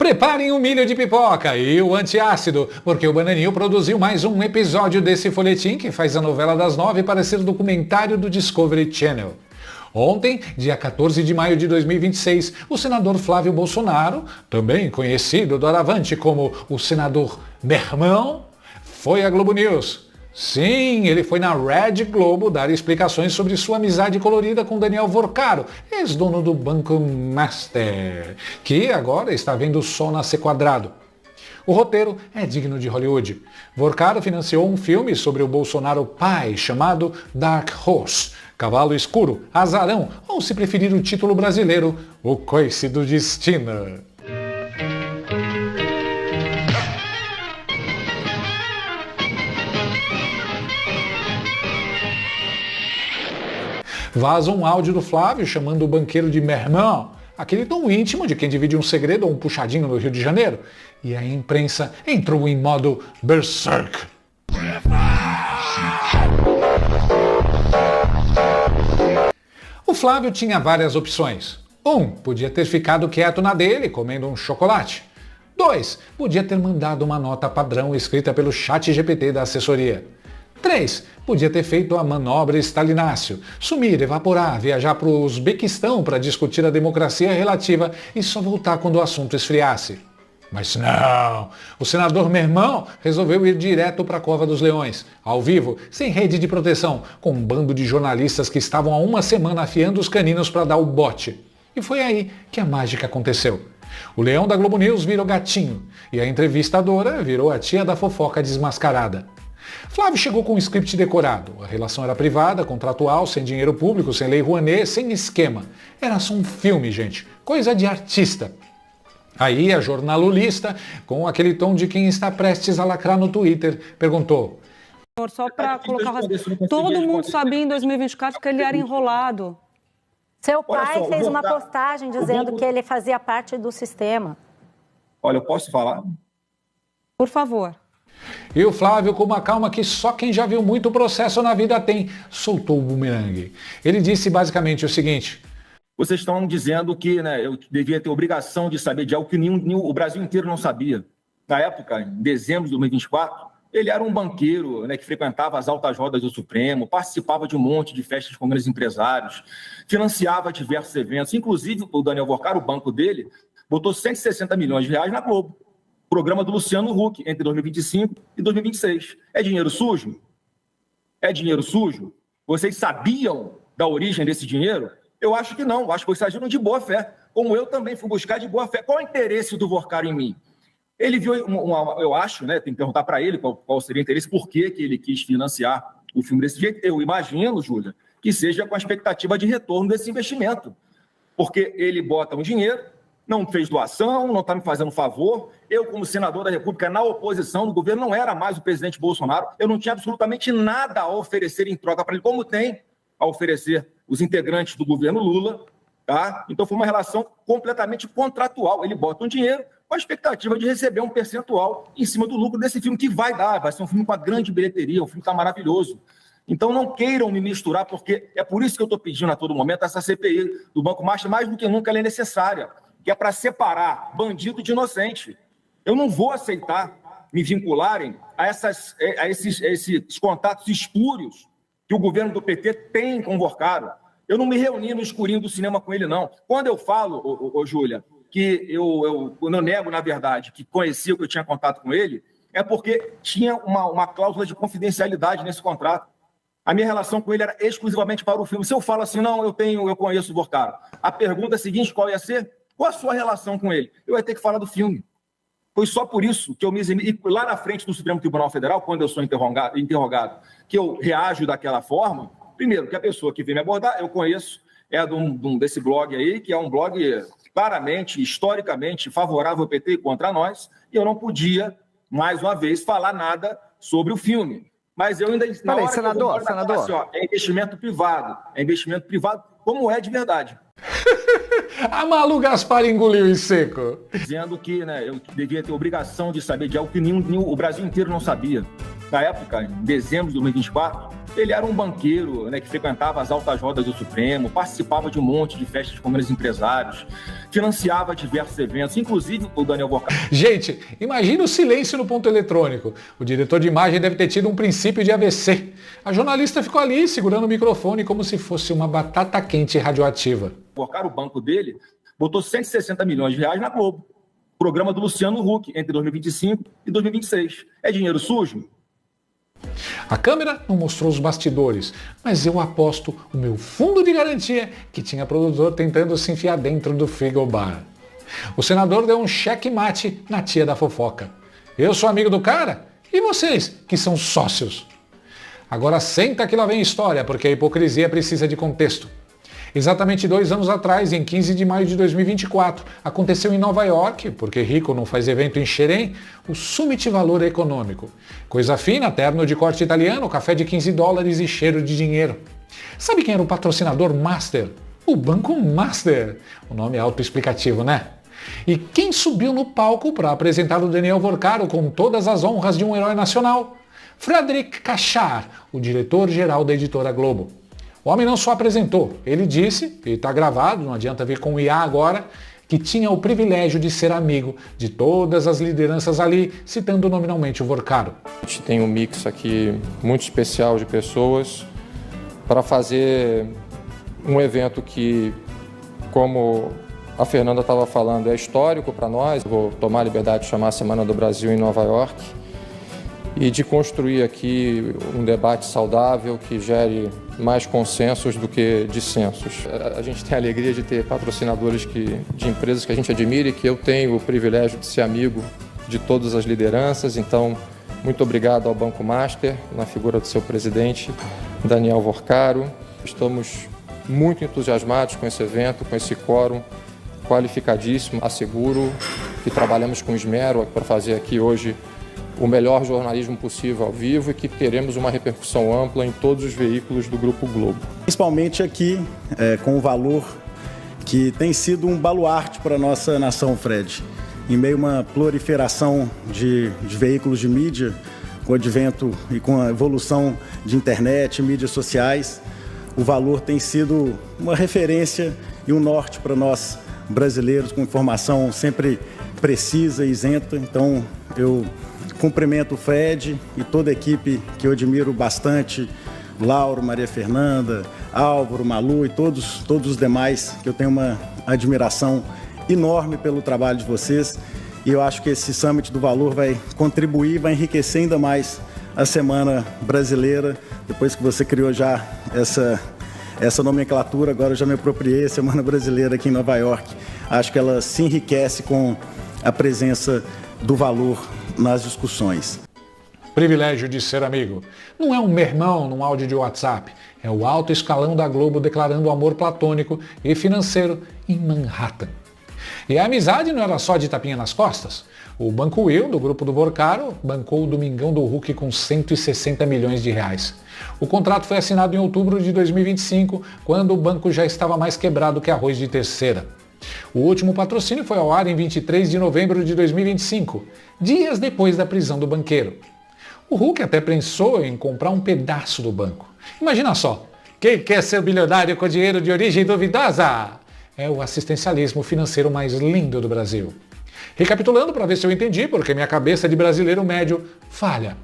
Preparem o milho de pipoca e o antiácido, porque o Bananinho produziu mais um episódio desse folhetim que faz a novela das 9 parecer documentário do Discovery Channel. Ontem, dia 14 de maio de 2026, o senador Flávio Bolsonaro, também conhecido doravante como o senador Mermão, foi à Globo News. Sim, ele foi na Red Globo dar explicações sobre sua amizade colorida com Daniel Vorcaro, ex-dono do Banco Master, que agora está vendo o sol nascer quadrado. O roteiro é digno de Hollywood. Vorcaro financiou um filme sobre o Bolsonaro pai chamado Dark Horse, Cavalo Escuro, Azarão, ou se preferir o título brasileiro, O Coice do Destino. Vaza um áudio do Flávio chamando o banqueiro de meu irmão, aquele tom íntimo de quem divide um segredo ou um puxadinho no Rio de Janeiro. E a imprensa entrou em modo berserk. O Flávio tinha várias opções. 1. Podia ter ficado quieto na dele, comendo um chocolate. 2. Podia ter mandado uma nota padrão escrita pelo chat GPT da assessoria. 3. Podia ter feito a manobra Stalinácio, sumir, evaporar, viajar para o Uzbequistão para discutir a democracia relativa e só voltar quando o assunto esfriasse. Mas não! O senador Mermão resolveu ir direto para a Cova dos Leões, ao vivo, sem rede de proteção, com um bando de jornalistas que estavam há uma semana afiando os caninos para dar o bote. E foi aí que a mágica aconteceu. O leão da Globo News virou gatinho e a entrevistadora virou a tia da fofoca desmascarada. Flávio chegou com um script decorado. A relação era privada, contratual, sem dinheiro público, sem lei Rouanet, sem esquema. Era só um filme, gente. Coisa de artista. Aí a jornalista, com aquele tom de quem está prestes a lacrar no Twitter, perguntou: só para colocar todo mundo sabia em 2024 que ele era enrolado. Seu pai fez uma postagem dizendo que ele fazia parte do sistema. Olha, eu posso falar? Por favor. E o Flávio, com uma calma que só quem já viu muito processo na vida tem, soltou o bumerangue. Ele disse basicamente o seguinte: vocês estão dizendo que eu devia ter obrigação de saber de algo que o Brasil inteiro não sabia. Na época, em dezembro de 2024, ele era um banqueiro que frequentava as altas rodas do Supremo, participava de um monte de festas com grandes empresários, financiava diversos eventos. Inclusive, o Daniel Vorcaro, o banco dele, botou 160 milhões de reais na Globo. Programa do Luciano Huck, entre 2025 e 2026. É dinheiro sujo? É dinheiro sujo? Vocês sabiam da origem desse dinheiro? Eu acho que não. Acho que vocês agiram de boa fé. Como eu também fui buscar de boa fé. Qual é o interesse do Vorcaro em mim? Ele viu, eu acho, tem que perguntar para ele qual seria o interesse, por que ele quis financiar o filme desse jeito. Eu imagino, Júlia, que seja com a expectativa de retorno desse investimento. Porque ele bota um dinheiro, não fez doação, não está me fazendo favor. Eu, como senador da República, na oposição do governo, não era mais o presidente Bolsonaro. Eu não tinha absolutamente nada a oferecer em troca para ele, como tem a oferecer os integrantes do governo Lula. Tá? Então, foi uma relação completamente contratual. Ele bota um dinheiro com a expectativa de receber um percentual em cima do lucro desse filme, que vai ser um filme com uma grande bilheteria, um filme que está maravilhoso. Então, não queiram me misturar, porque é por isso que eu estou pedindo a todo momento essa CPI do Banco Master, mais do que nunca ela é necessária, que é para separar bandido de inocente. Eu não vou aceitar me vincularem a esses contatos espúrios que o governo do PT tem com o Vorcaro. Eu não me reuni no escurinho do cinema com ele, não. Quando eu falo, Júlia, que eu nego, na verdade, que conhecia, que eu tinha contato com ele, é porque tinha uma cláusula de confidencialidade nesse contrato. A minha relação com ele era exclusivamente para o filme. Se eu falo assim, não, eu conheço o Vorcaro, a pergunta seguinte, qual ia ser? Qual a sua relação com ele? Eu ia ter que falar do filme. Foi só por isso que eu me eximi. E lá na frente do Supremo Tribunal Federal, quando eu sou interrogado, que eu reajo daquela forma, primeiro, que a pessoa que vem me abordar, eu conheço, é desse blog aí, que é um blog claramente, historicamente, favorável ao PT e contra nós, e eu não podia, mais uma vez, falar nada sobre o filme. Mas eu ainda... Peraí, senador. Assim, é investimento privado, como é de verdade. A Malu Gaspar engoliu em seco. Dizendo que eu devia ter obrigação de saber de algo que o Brasil inteiro não sabia. Na época, em dezembro de 2024, Ele era um banqueiro, né, que frequentava as altas rodas do Supremo, participava de um monte de festas com grandes empresários, financiava diversos eventos, inclusive o Daniel Vorcaro. Gente, imagina o silêncio no ponto eletrônico. O diretor de imagem deve ter tido um princípio de AVC. A jornalista ficou ali segurando o microfone como se fosse uma batata quente radioativa. O banco dele botou 160 milhões de reais na Globo. Programa do Luciano Huck entre 2025 e 2026. É dinheiro sujo? A câmera não mostrou os bastidores, mas eu aposto o meu fundo de garantia que tinha produtor tentando se enfiar dentro do frigobar. O senador deu um checkmate na tia da fofoca. Eu sou amigo do cara? E vocês, que são sócios? Agora senta que lá vem história, porque a hipocrisia precisa de contexto. Exatamente 2 anos atrás, em 15 de maio de 2024, aconteceu em Nova York, porque rico não faz evento em Xerém, o Summit Valor Econômico. Coisa fina, terno de corte italiano, café de $15 e cheiro de dinheiro. Sabe quem era o patrocinador Master? O Banco Master. O nome é autoexplicativo, né? E quem subiu no palco para apresentar o Daniel Vorcaro com todas as honras de um herói nacional? Frédéric Cachard, o diretor-geral da editora Globo. O homem não só apresentou, ele disse, e está gravado, não adianta vir com o IA agora, que tinha o privilégio de ser amigo de todas as lideranças ali, citando nominalmente o Vorcaro. A gente tem um mix aqui muito especial de pessoas para fazer um evento que, como a Fernanda estava falando, é histórico para nós. Vou tomar a liberdade de chamar a Semana do Brasil em Nova York e de construir aqui um debate saudável que gere mais consensos do que dissensos. A gente tem a alegria de ter patrocinadores de empresas que a gente admira e que eu tenho o privilégio de ser amigo de todas as lideranças. Então, muito obrigado ao Banco Master, na figura do seu presidente, Daniel Vorcaro. Estamos muito entusiasmados com esse evento, com esse quórum qualificadíssimo. Asseguro que trabalhamos com esmero para fazer aqui hoje o melhor jornalismo possível ao vivo e que teremos uma repercussão ampla em todos os veículos do Grupo Globo. Principalmente aqui, com o valor que tem sido um baluarte para a nossa nação, Fred. Em meio a uma proliferação de veículos de mídia, com o advento e com a evolução de internet, mídias sociais, o valor tem sido uma referência e um norte para nós brasileiros, com informação sempre precisa e isenta. Então, eu cumprimento o Fred e toda a equipe que eu admiro bastante, Lauro, Maria Fernanda, Álvaro, Malu e todos os demais, que eu tenho uma admiração enorme pelo trabalho de vocês. E eu acho que esse Summit do Valor vai contribuir, vai enriquecer ainda mais a Semana Brasileira. Depois que você criou já essa nomenclatura, agora eu já me apropriei, a Semana Brasileira aqui em Nova York. Acho que ela se enriquece com a presença do valor nas discussões. Privilégio de ser amigo. Não é um mermão num áudio de WhatsApp. É o alto escalão da Globo declarando amor platônico e financeiro em Manhattan. E a amizade não era só de tapinha nas costas. O Banco Will, do grupo do Vorcaro, bancou o Domingão do Huck com 160 milhões de reais. O contrato foi assinado em outubro de 2025, quando o banco já estava mais quebrado que arroz de terceira. O último patrocínio foi ao ar em 23 de novembro de 2025, dias depois da prisão do banqueiro. O Huck até pensou em comprar um pedaço do banco. Imagina só, quem quer ser bilionário com dinheiro de origem duvidosa? É o assistencialismo financeiro mais lindo do Brasil. Recapitulando para ver se eu entendi, porque minha cabeça de brasileiro médio falha.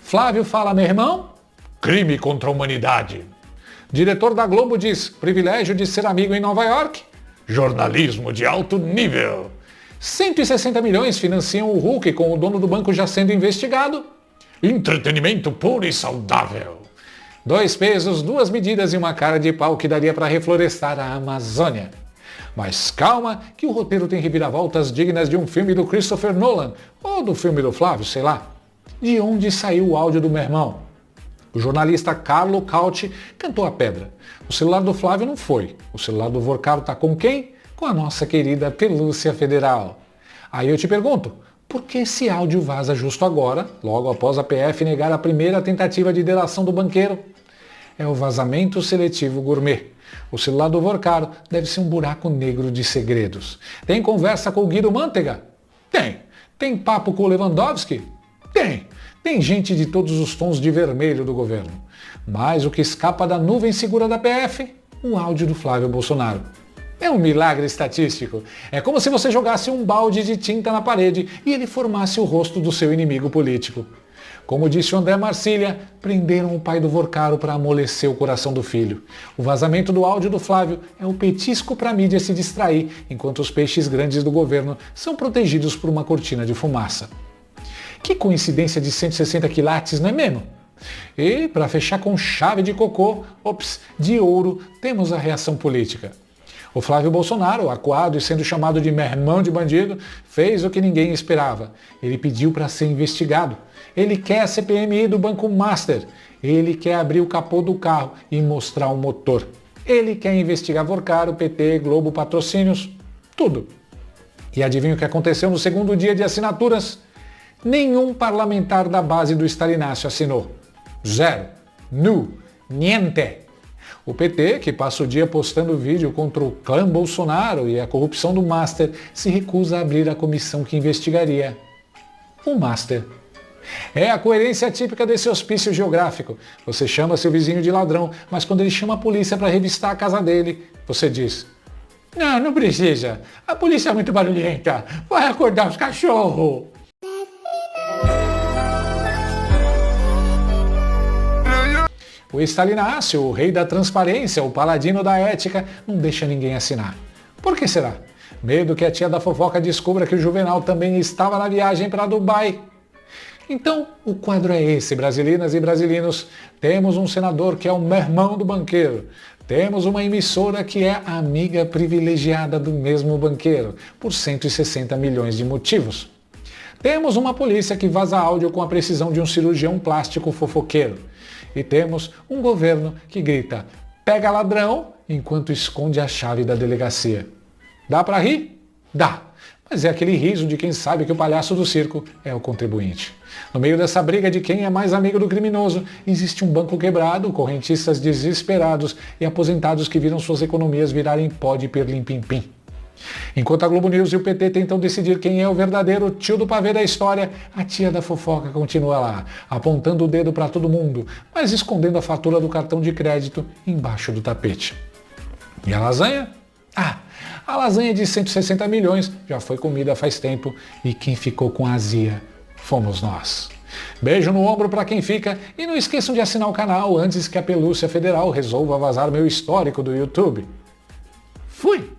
Flávio fala, meu irmão, crime contra a humanidade. Diretor da Globo diz, privilégio de ser amigo em Nova York. Jornalismo de alto nível. 160 milhões financiam o Huck com o dono do banco já sendo investigado. Entretenimento puro e saudável. 2 pesos, 2 medidas e uma cara de pau que daria para reflorestar a Amazônia. Mas calma que o roteiro tem reviravoltas dignas de um filme do Christopher Nolan ou do filme do Flávio, sei lá. De onde saiu o áudio do meu irmão? O jornalista Carlo Cauti cantou a pedra. O celular do Flávio não foi. O celular do Vorcaro tá com quem? Com a nossa querida Pelúcia Federal. Aí eu te pergunto, por que esse áudio vaza justo agora, logo após a PF negar a primeira tentativa de delação do banqueiro? É o vazamento seletivo gourmet. O celular do Vorcaro deve ser um buraco negro de segredos. Tem conversa com o Guido Mantega? Tem. Tem papo com o Lewandowski? Tem gente de todos os tons de vermelho do governo. Mas o que escapa da nuvem segura da PF? Um áudio do Flávio Bolsonaro. É um milagre estatístico. É como se você jogasse um balde de tinta na parede e ele formasse o rosto do seu inimigo político. Como disse o André Marcília, prenderam o pai do Vorcaro para amolecer o coração do filho. O vazamento do áudio do Flávio é o petisco para a mídia se distrair, enquanto os peixes grandes do governo são protegidos por uma cortina de fumaça. Que coincidência de 160 quilates, não é mesmo? E, para fechar com chave de cocô, de ouro, temos a reação política. O Flávio Bolsonaro, acuado e sendo chamado de mermão de bandido, fez o que ninguém esperava. Ele pediu para ser investigado. Ele quer a CPMI do Banco Master. Ele quer abrir o capô do carro e mostrar o motor. Ele quer investigar Vorcaro, PT, Globo, patrocínios, tudo. E adivinha o que aconteceu no segundo dia de assinaturas? Nenhum parlamentar da base do Stalinácio assinou. Zero. Nu. Niente. O PT, que passa o dia postando vídeo contra o clã Bolsonaro e a corrupção do Master, se recusa a abrir a comissão que investigaria o Master. É a coerência típica desse hospício geográfico. Você chama seu vizinho de ladrão, mas quando ele chama a polícia para revistar a casa dele, você diz: não precisa. A polícia é muito barulhenta. Vai acordar os cachorros. O Stalinácio, o rei da transparência, o paladino da ética, não deixa ninguém assinar. Por que será? Medo que a tia da fofoca descubra que o Juvenal também estava na viagem para Dubai. Então, o quadro é esse, brasilinas e brasilinos. Temos um senador que é o mermão do banqueiro. Temos uma emissora que é a amiga privilegiada do mesmo banqueiro, por 160 milhões de motivos. Temos uma polícia que vaza áudio com a precisão de um cirurgião plástico fofoqueiro. E temos um governo que grita: pega ladrão, enquanto esconde a chave da delegacia. Dá para rir? Dá. Mas é aquele riso de quem sabe que o palhaço do circo é o contribuinte. No meio dessa briga de quem é mais amigo do criminoso, existe um banco quebrado, correntistas desesperados e aposentados que viram suas economias virarem pó de pirlim-pim-pim. Enquanto a Globo News e o PT tentam decidir quem é o verdadeiro tio do pavê da história, a tia da fofoca continua lá, apontando o dedo para todo mundo, mas escondendo a fatura do cartão de crédito embaixo do tapete. E a lasanha? A lasanha de 160 milhões já foi comida faz tempo e quem ficou com a azia fomos nós. Beijo no ombro para quem fica e não esqueçam de assinar o canal antes que a Pelúcia Federal resolva vazar meu histórico do YouTube. Fui!